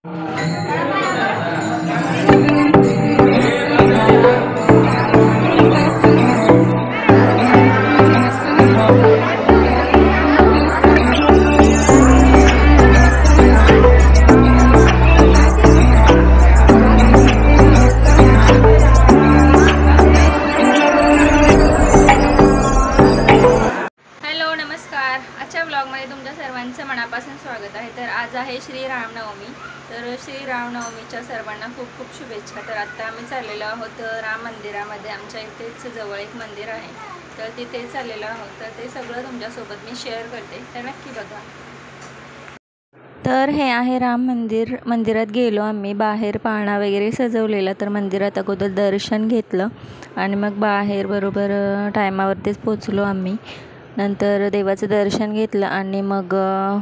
आजच्या ब्लॉगमध्ये तुमच्या सर्वांचं मनापासून स्वागत आहे। तर आज आहे श्री रामनवमी। तर श्री रामनवमीच्या सर्वांना खूप खूप शुभेच्छा। तर आता आम्ही चाललेलो आहोत राम मंदिरामध्ये। आमच्या इथेच जवळ एक मंदिर आहे, तर तिथे चाललेलो आहोत। तर ते सगळं तुमच्यासोबत मी शेअर करते, तर नक्की बघा। तर हे आहे राम मंदिर। मंदिरात गेलो आम्ही, बाहेर पाळणा वगैरे सजवलेला। तर मंदिरात अगोदर दर्शन घेतलं आणि मग बाहेर बरोबर टायमावरतीच पोचलो आम्ही। नंतर देवाचं दर्शन घेतलं आणि मग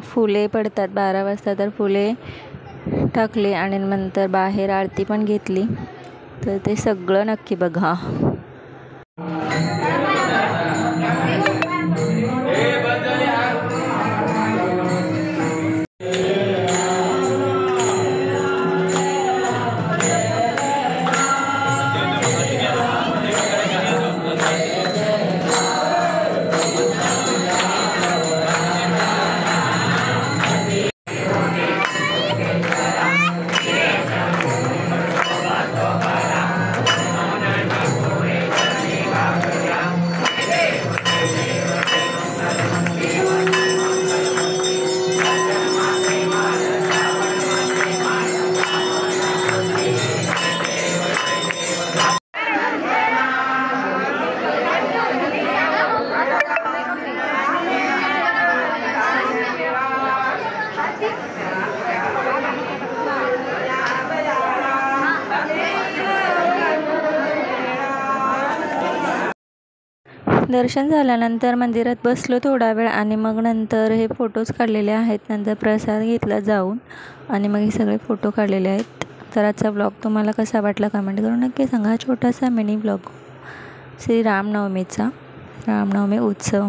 फुले पडतात 12 वाजता, तर फुले टाकले आणि नंतर बाहेर आरती पण घेतली। तर ते सगळं नक्की बघा। दर्शन झाल्यानंतर मंदिरात बसलो थोडा वेळ आणि मग नंतर हे फोटोज काढलेले आहेत। नंतर प्रसाद घेतला जाऊन आणि मग हे सगळे फोटो काढलेले आहेत। तर आजचा ब्लॉग तुम्हाला कसा वाटला कमेंट करून नक्की सांगा। छोटासा मिनी ब्लॉग श्री रामनवमीचा, रामनवमी उत्सव।